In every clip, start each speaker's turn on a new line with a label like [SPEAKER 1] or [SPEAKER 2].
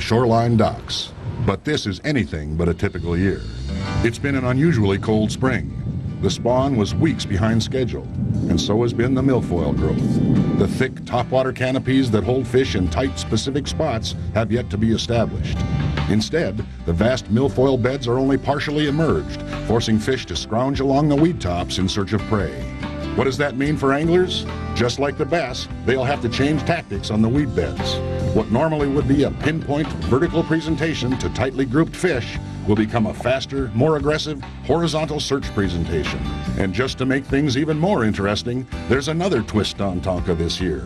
[SPEAKER 1] shoreline docks. But this is anything but a typical year. It's been an unusually cold spring. The spawn was weeks behind schedule, and so has been the milfoil growth. The thick topwater canopies that hold fish in tight, specific spots have yet to be established. Instead, the vast milfoil beds are only partially emerged, forcing fish to scrounge along the weed tops in search of prey. What does that mean for anglers? Just like the bass, they'll have to change tactics on the weed beds. What normally would be a pinpoint vertical presentation to tightly grouped fish will become a faster, more aggressive, horizontal search presentation. And just to make things even more interesting, there's another twist on Tonka this year: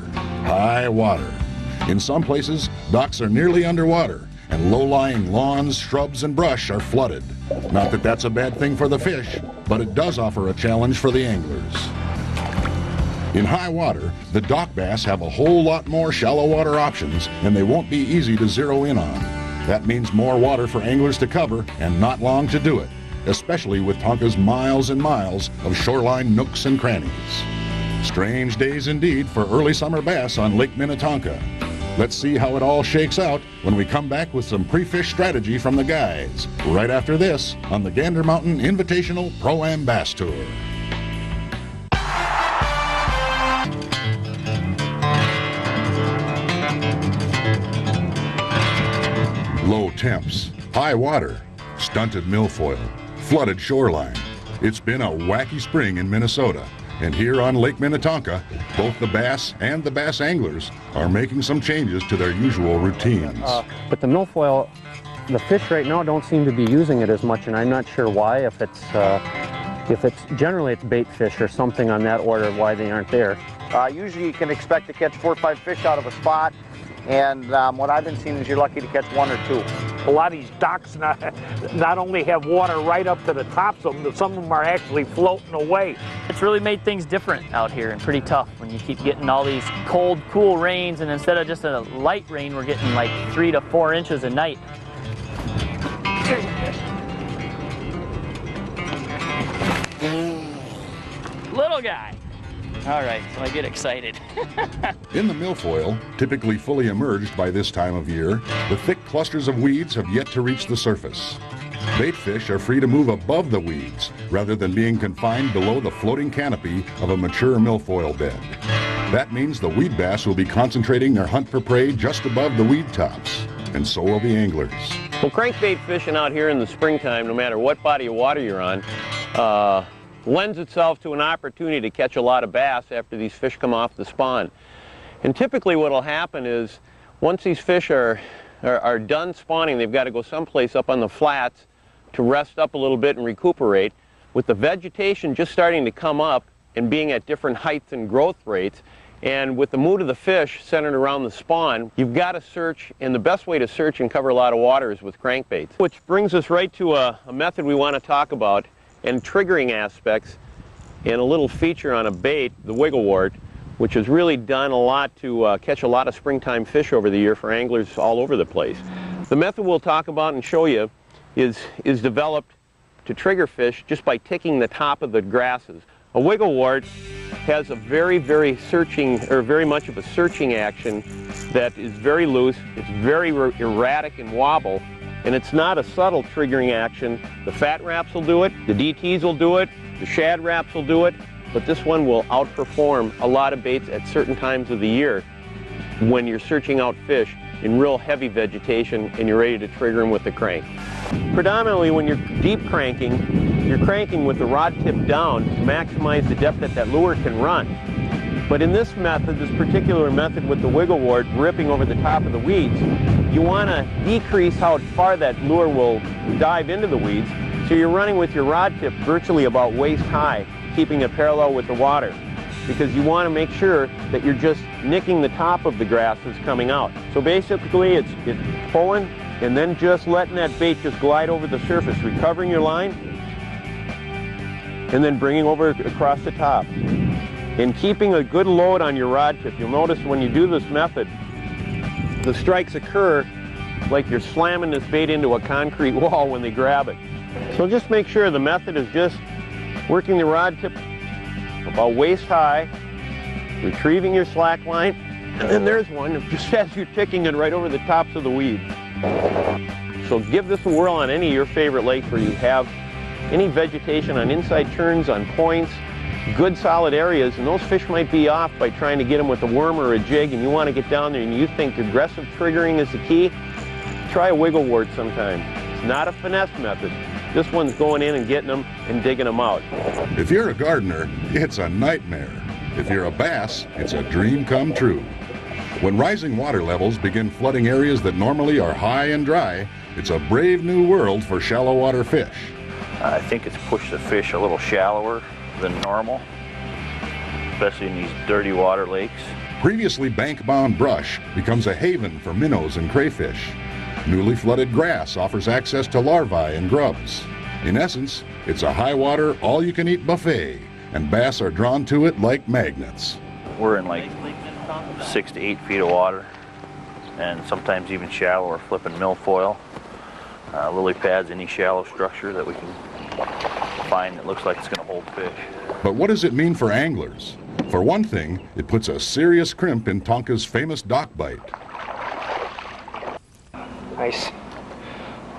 [SPEAKER 1] high water. In some places, docks are nearly underwater, and low-lying lawns, shrubs, and brush are flooded. Not that that's a bad thing for the fish, but it does offer a challenge for the anglers. In high water, the dock bass have a whole lot more shallow water options, and they won't be easy to zero in on. That means more water for anglers to cover and not long to do it, especially with Tonka's miles and miles of shoreline nooks and crannies. Strange days indeed for early summer bass on Lake Minnetonka. Let's see how it all shakes out when we come back with some pre-fish strategy from the guys, right after this on the Gander Mtn Invitational Pro-Am Bass Tour. Low temps, high water, stunted milfoil, flooded shoreline. It's been a wacky spring in Minnesota, and here on Lake Minnetonka, both the bass and the bass anglers are making some changes to their usual routines.
[SPEAKER 2] But the milfoil, the fish right now don't seem to be using it as much, and I'm not sure why. If it's generally it's bait fish or something on that order, why they aren't there.
[SPEAKER 3] Usually you can expect to catch 4 or 5 fish out of a spot. And what I've been seeing is you're lucky to catch 1 or 2.
[SPEAKER 4] A lot of these docks not only have water right up to the tops of them, but some of them are actually floating away.
[SPEAKER 5] It's really made things different out here and pretty tough when you keep getting all these cold, cool rains, and instead of just a light rain, we're getting like 3 to 4 inches a night. Little guy. All right, so I get excited.
[SPEAKER 1] In the milfoil, typically fully emerged by this time of year, the thick clusters of weeds have yet to reach the surface. Bait fish are free to move above the weeds rather than being confined below the floating canopy of a mature milfoil bed. That means the weed bass will be concentrating their hunt for prey just above the weed tops, and so will the anglers.
[SPEAKER 6] Well, crankbait fishing out here in the springtime, no matter what body of water you're on, lends itself to an opportunity to catch a lot of bass after these fish come off the spawn. And typically what will happen is once these fish are done spawning, they've got to go someplace up on the flats to rest up a little bit and recuperate. With the vegetation just starting to come up and being at different heights and growth rates, and with the mood of the fish centered around the spawn, you've got to search, and the best way to search and cover a lot of water is with crankbaits. Which brings us right to a method we want to talk about, and triggering aspects, and a little feature on a bait, the wiggle wart, which has really done a lot to catch a lot of springtime fish over the year for anglers all over the place. The method we'll talk about and show you is developed to trigger fish just by ticking the top of the grasses. A wiggle wart has a very much of a searching action that is very loose, it's very erratic and wobble, and it's not a subtle triggering action. The fat wraps will do it, the DTs will do it, the shad wraps will do it, but this one will outperform a lot of baits at certain times of the year when you're searching out fish in real heavy vegetation and you're ready to trigger them with the crank. Predominantly when you're deep cranking, you're cranking with the rod tip down to maximize the depth that lure can run. But in this method, this particular method with the wiggle wart ripping over the top of the weeds, you want to decrease how far that lure will dive into the weeds, so you're running with your rod tip virtually about waist high, keeping it parallel with the water, because you want to make sure that you're just nicking the top of the grasses coming out. So basically it's pulling and then just letting that bait just glide over the surface, recovering your line, and then bringing over across the top. And keeping a good load on your rod tip. You'll notice when you do this method, the strikes occur like you're slamming this bait into a concrete wall when they grab it. So just make sure the method is just working the rod tip about waist high, retrieving your slack line, and then there's one just as you're ticking it right over the tops of the weeds. So give this a whirl on any of your favorite lakes where you have any vegetation on inside turns, on points, good solid areas, and those fish might be off by trying to get them with a worm or a jig, and you want to get down there and you think aggressive triggering is the key. Try a wiggle wart sometime. It's not a finesse method. This one's going in and getting them and digging them out.
[SPEAKER 1] If you're a gardener, it's a nightmare. If you're a bass, it's a dream come true. When rising water levels begin flooding areas that normally are high and dry, it's a brave new world for shallow water fish.
[SPEAKER 7] I think it's pushed the fish a little shallower than normal, especially in these dirty water lakes.
[SPEAKER 1] Previously bank-bound brush becomes a haven for minnows and crayfish. Newly flooded grass offers access to larvae and grubs. In essence, it's a high-water, all-you-can-eat buffet, and bass are drawn to it like magnets.
[SPEAKER 7] We're in like 6 to 8 feet of water, and sometimes even shallower, flipping milfoil, lily pads, any shallow structure that we can find that looks like it's going to hold fish.
[SPEAKER 1] But what does it mean for anglers? For one thing, it puts a serious crimp in Tonka's famous dock bite.
[SPEAKER 8] Nice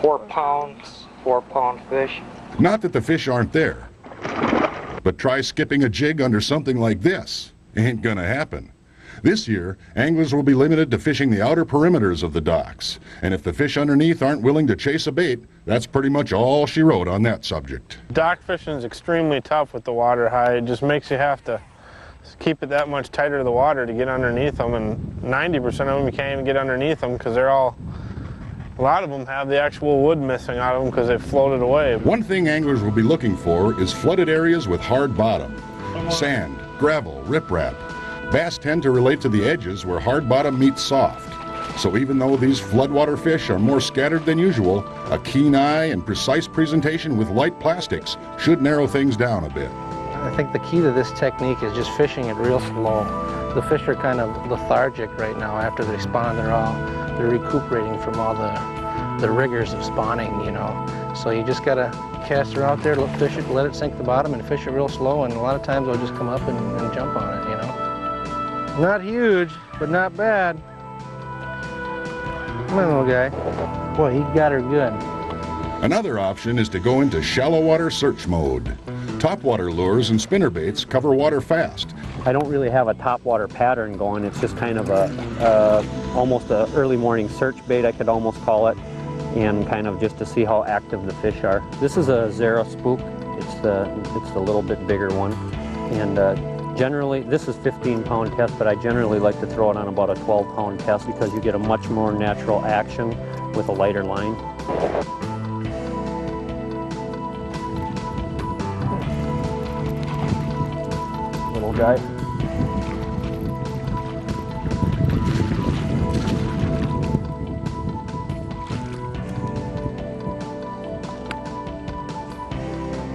[SPEAKER 8] 4 pound fish.
[SPEAKER 1] Not that the fish aren't there, but try skipping a jig under something like this. Ain't gonna happen. This year, anglers will be limited to fishing the outer perimeters of the docks, and if the fish underneath aren't willing to chase a bait, that's pretty much all she wrote on that subject.
[SPEAKER 9] Dock fishing is extremely tough with the water high. It just makes you have to keep it that much tighter to the water to get underneath them, and 90% of them you can't even get underneath them because a lot of them have the actual wood missing out of them because they've floated away.
[SPEAKER 1] One thing anglers will be looking for is flooded areas with hard bottom. Sand, gravel, riprap. Bass tend to relate to the edges where hard bottom meets soft. So even though these floodwater fish are more scattered than usual, a keen eye and precise presentation with light plastics should narrow things down a bit.
[SPEAKER 8] I think the key to this technique is just fishing it real slow. The fish are kind of lethargic right now after they spawn. They're recuperating from all the rigors of spawning, you know. So you just gotta cast her out there, fish it, let it sink to the bottom, and fish it real slow. And a lot of times they'll just come up and jump on it, you know. Not huge, but not bad. Come on, little guy. Boy, he got her good.
[SPEAKER 1] Another option is to go into shallow water search mode. Topwater lures and spinnerbaits cover water fast.
[SPEAKER 2] I don't really have a topwater pattern going. It's just kind of almost a early morning search bait, I could almost call it, and kind of just to see how active the fish are. This is a Zero Spook. It's the little bit bigger one, and generally this is 15-pound test, but I generally like to throw it on about a 12-pound test because you get a much more natural action with a lighter line. Little guy.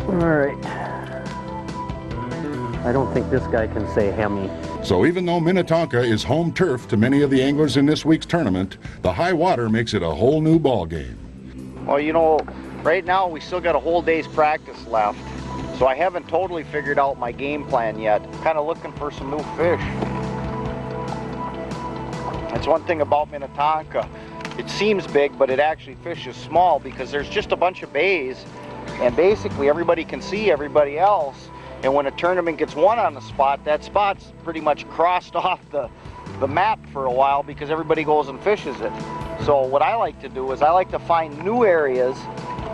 [SPEAKER 2] All right. I don't think this guy can say hemi.
[SPEAKER 1] So even though Minnetonka is home turf to many of the anglers in this week's tournament, the high water makes it a whole new ball game.
[SPEAKER 3] Well, you know, right now we still got a whole day's practice left. So I haven't totally figured out my game plan yet. Kind of looking for some new fish. That's one thing about Minnetonka. It seems big, but it actually fishes small because there's just a bunch of bays, and basically everybody can see everybody else. And when a tournament gets one on the spot, that spot's pretty much crossed off the map for a while because everybody goes and fishes it. So what I like to do is I like to find new areas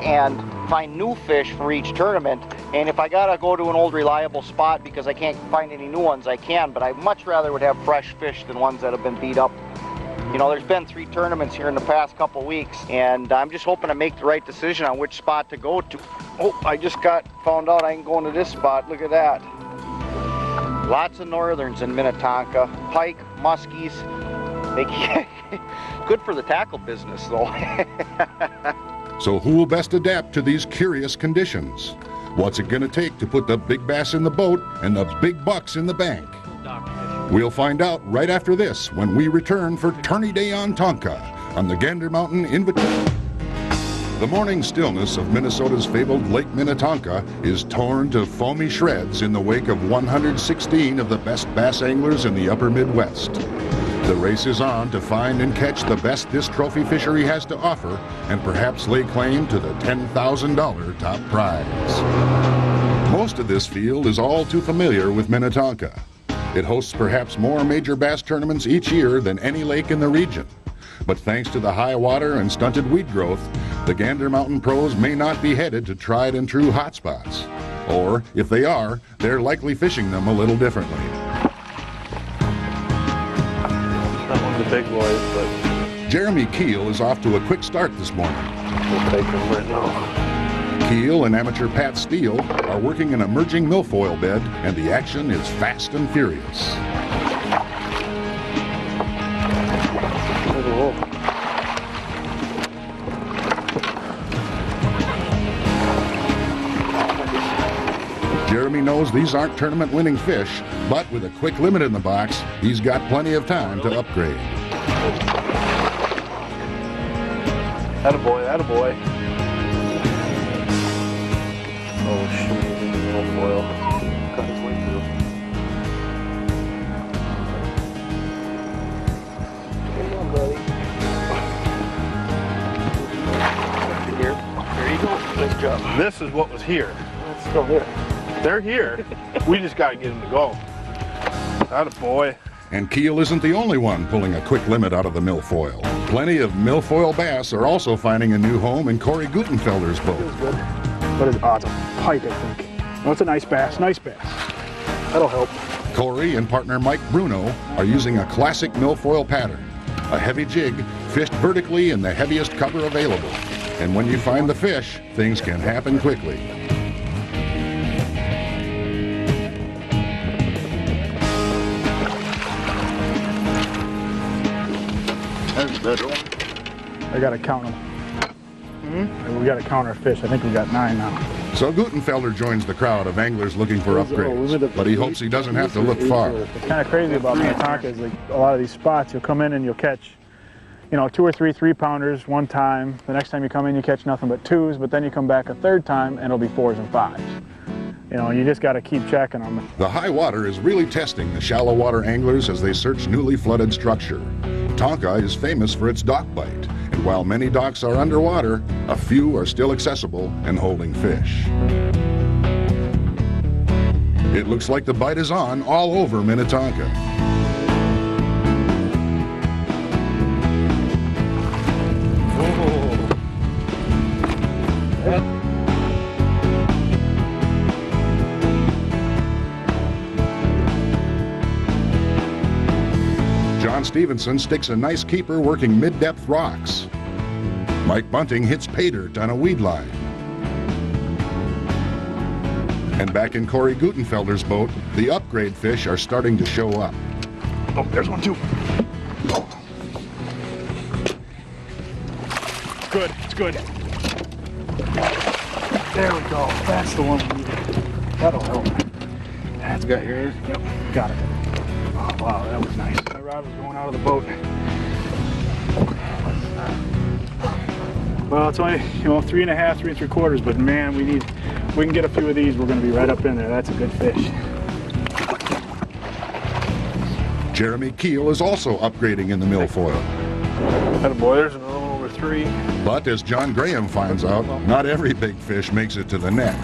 [SPEAKER 3] and find new fish for each tournament. And if I gotta go to an old reliable spot because I can't find any new ones, I can, but I much rather would have fresh fish than ones that have been beat up. You know, there's been 3 tournaments here in the past couple weeks, and I'm just hoping to make the right decision on which spot to go to. Oh, I just found out I can go into this spot. Look at that. Lots of northerns in Minnetonka. Pike, muskies. Good for the tackle business, though.
[SPEAKER 1] So who will best adapt to these curious conditions? What's it gonna take to put the big bass in the boat and the big bucks in the bank? We'll find out right after this when we return for Tourney Day on Tonka on the Gander Mtn Invitation. The morning stillness of Minnesota's fabled Lake Minnetonka is torn to foamy shreds in the wake of 116 of the best bass anglers in the upper Midwest. The race is on to find and catch the best this trophy fishery has to offer and perhaps lay claim to the $10,000 top prize. Most of this field is all too familiar with Minnetonka. It hosts perhaps more major bass tournaments each year than any lake in the region. But thanks to the high water and stunted weed growth, the Gander Mountain pros may not be headed to tried and true hotspots. Or, if they are, they're likely fishing them a little differently.
[SPEAKER 9] Not one of the big boys, but
[SPEAKER 1] Jeremy Keel is off to a quick start this morning.
[SPEAKER 9] we'll take him right now.
[SPEAKER 1] Keel and amateur Pat Steele are working an emerging milfoil bed, and the action is fast and furious. Jeremy knows these aren't tournament-winning fish, but with a quick limit in the box, he's got plenty of time to upgrade.
[SPEAKER 9] Attaboy, attaboy. Oh shoot, he's in the milfoil. Cut his way through. Come on, buddy. Here. There you go. Nice job. This is what was here. It's still here. They're here. We just got to get them to go. Attaboy.
[SPEAKER 1] And Keel isn't the only one pulling a quick limit out of the milfoil. Plenty of milfoil bass are also finding a new home in Corey Gutenfelder's boat.
[SPEAKER 10] Feels good. What is it? Oh, it's a pike, I think. Oh, it's a nice bass. Nice bass. That'll help.
[SPEAKER 1] Corey and partner Mike Bruno are using a classic milfoil pattern. A heavy jig fished vertically in the heaviest cover available. And when you find the fish, things can happen quickly.
[SPEAKER 10] I gotta count them. We gotta count our fish. I think we got 9 now.
[SPEAKER 1] So Gutenfelder joins the crowd of anglers looking for upgrades, but he hopes he doesn't have to look far.
[SPEAKER 10] What's kind of crazy about Minnetonka is like a lot of these spots, you'll come in and you'll catch, you know, 2 or 3 3-pounders one time. The next time you come in, you catch nothing but 2s, but then you come back a third time and it'll be 4s and 5s. You know, you just got to keep checking them.
[SPEAKER 1] The high water is really testing the shallow water anglers as they search newly flooded structure. Tonka is famous for its dock bite, and while many docks are underwater, a few are still accessible and holding fish. It looks like the bite is on all over Minnetonka. John Stevenson sticks a nice keeper working mid-depth rocks. Mike Bunting hits pay dirt on a weed line. And back in Corey Gutenfelder's boat, the upgrade fish are starting to show up.
[SPEAKER 10] Oh, there's one too. Oh. Good, it's good. There we go. That's the one we needed. That'll help. That's got yours? Yep, got it. Oh, wow, that was nice. That rod was going out of the boat. Well, it's only, you know, 3.5, 3 3/4, but man, we can get a few of these, we're gonna be right up in there. That's a good fish.
[SPEAKER 1] Jeremy Keel is also upgrading in the milfoil.
[SPEAKER 9] Attaboy, there's another one over 3.
[SPEAKER 1] But as John Graham finds out, not every big fish makes it to the net.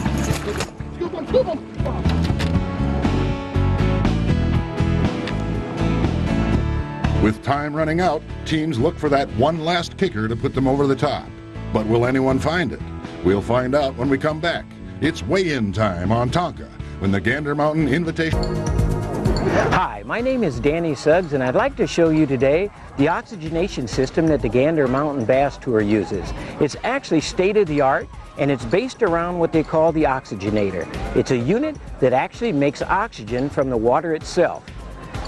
[SPEAKER 1] With time running out, teams look for that one last kicker to put them over the top. But will anyone find it? We'll find out when we come back. It's weigh-in time on Tonka when the Gander Mountain Invitation...
[SPEAKER 11] Hi, my name is Danny Suggs, and I'd like to show you today the oxygenation system that the Gander Mtn Bass Tour uses. It's actually state-of-the-art, and it's based around what they call the Oxygenator. It's a unit that actually makes oxygen from the water itself.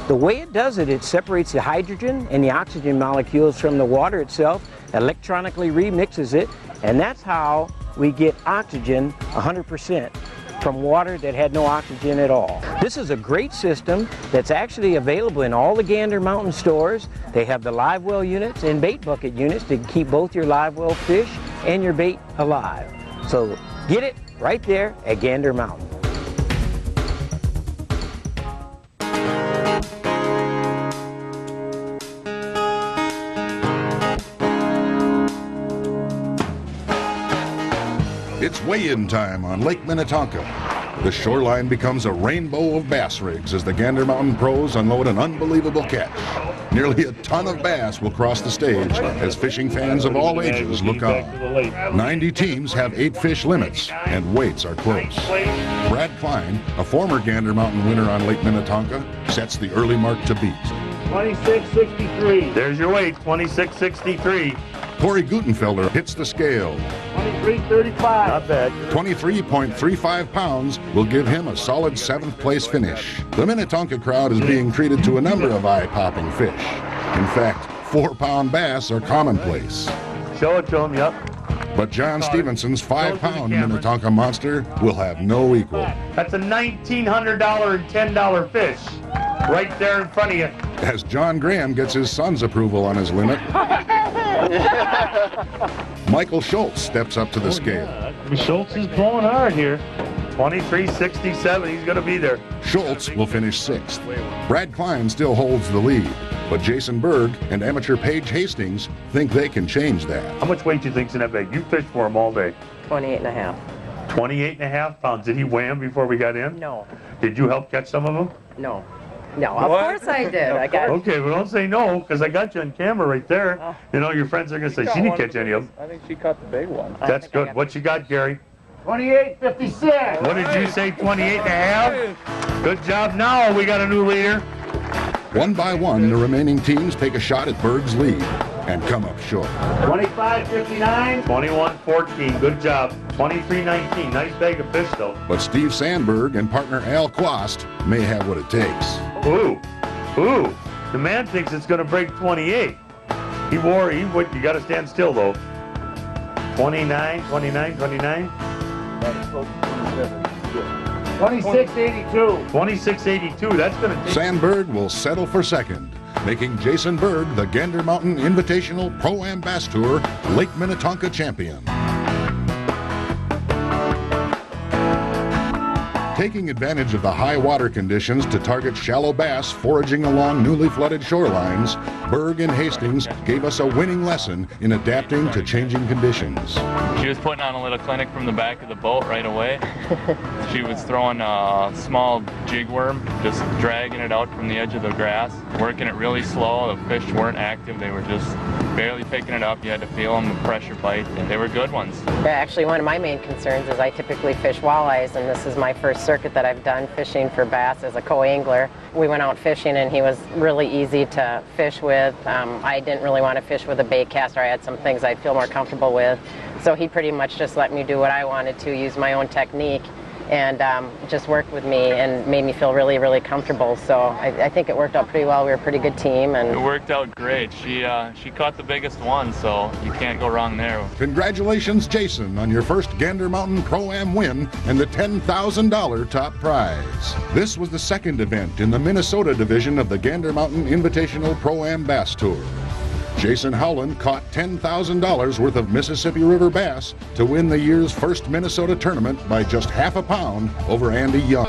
[SPEAKER 11] The way it does it, it separates the hydrogen and the oxygen molecules from the water itself, electronically remixes it, and that's how we get oxygen 100% from water that had no oxygen at all. This is a great system that's actually available in all the Gander Mountain stores. They have the live well units and bait bucket units to keep both your live well fish and your bait alive. So get it right there at Gander Mountain.
[SPEAKER 1] It's weigh-in time on Lake Minnetonka. The shoreline becomes a rainbow of bass rigs as the Gander Mountain pros unload an unbelievable catch. Nearly a ton of bass will cross the stage as fishing fans of all ages look on. 90 teams have 8 fish limits, and weights are close. Brad Klein, a former Gander Mountain winner on Lake Minnetonka, sets the early mark to beat.
[SPEAKER 4] 26.63. There's your weight, 26.63.
[SPEAKER 1] Corey Gutenfelder hits the scale.
[SPEAKER 4] 23.35. Not bad.
[SPEAKER 1] 23.35 pounds will give him a solid 7th place finish. The Minnetonka crowd is being treated to a number of eye-popping fish. In fact, 4-pound bass are commonplace.
[SPEAKER 4] Show it to him, yep.
[SPEAKER 1] But John Stevenson's 5-pound Minnetonka monster will have no equal.
[SPEAKER 4] That's a $1,900 and $10 fish right there in front of you.
[SPEAKER 1] As John Graham gets his son's approval on his limit, Michael Schultz steps up to the scale.
[SPEAKER 4] Schultz is blowing hard here. 23.67, he's going to be there.
[SPEAKER 1] Schultz will finish 6th. Brad Klein still holds the lead, but Jason Berg and amateur Paige Hastings think they can change that.
[SPEAKER 4] How much weight do you think's in that bag? You fished for him all day.
[SPEAKER 12] 28.5.
[SPEAKER 4] 28.5 pounds. Did he weigh him before we got in?
[SPEAKER 12] No.
[SPEAKER 4] Did you help catch some of them?
[SPEAKER 12] No. No, of course I did. I got.
[SPEAKER 4] Okay, well don't say no, because I got you on camera right there.
[SPEAKER 12] Oh.
[SPEAKER 4] You know, your friends are going to say, she didn't catch any of them.
[SPEAKER 9] I think she caught the big one.
[SPEAKER 4] That's good. What you got, Gary?
[SPEAKER 10] 28.56.
[SPEAKER 4] What did you say, 28.5? Good job. Now we got a new leader.
[SPEAKER 1] One by one, the remaining teams take a shot at Berg's lead and come up short.
[SPEAKER 4] 25.59. 21.14. Good job. 23.19. Nice bag of fish, though.
[SPEAKER 1] But Steve Sandberg and partner Al Quast may have what it takes.
[SPEAKER 4] Ooh. Ooh. The man thinks it's going to break 28. You got to stand still, though. 29, 29, 29.
[SPEAKER 10] 26.82.
[SPEAKER 4] 26.82. That's going to take.
[SPEAKER 1] Sandberg will settle for second, making Jason Berg the Gander Mountain Invitational Pro-Am Bass Tour Lake Minnetonka champion. Taking advantage of the high water conditions to target shallow bass foraging along newly flooded shorelines, Berg and Hastings gave us a winning lesson in adapting to changing conditions.
[SPEAKER 13] She was putting on a little clinic from the back of the boat right away. She was throwing a small jig worm, just dragging it out from the edge of the grass, working it really slow. The fish weren't active. They were just barely picking it up. You had to feel them, the pressure bite, and they were good ones.
[SPEAKER 12] Actually, one of my main concerns is I typically fish walleyes, and this is my first circuit that I've done fishing for bass as a co-angler. We went out fishing, and he was really easy to fish with. I didn't really want to fish with a bait caster. I had some things I'd feel more comfortable with. So he pretty much just let me do what I wanted to, use my own technique, and just worked with me and made me feel really, really comfortable. So I think it worked out pretty well. We were a pretty good team. And
[SPEAKER 13] it worked out great. She caught the biggest one, so you can't go wrong there.
[SPEAKER 1] Congratulations, Jason, on your first Gander Mountain Pro-Am win and the $10,000 top prize. This was the second event in the Minnesota division of the Gander Mountain Invitational Pro-Am Bass Tour. Jason Howland caught $10,000 worth of Mississippi River bass to win the year's first Minnesota tournament by just half a pound over Andy Young.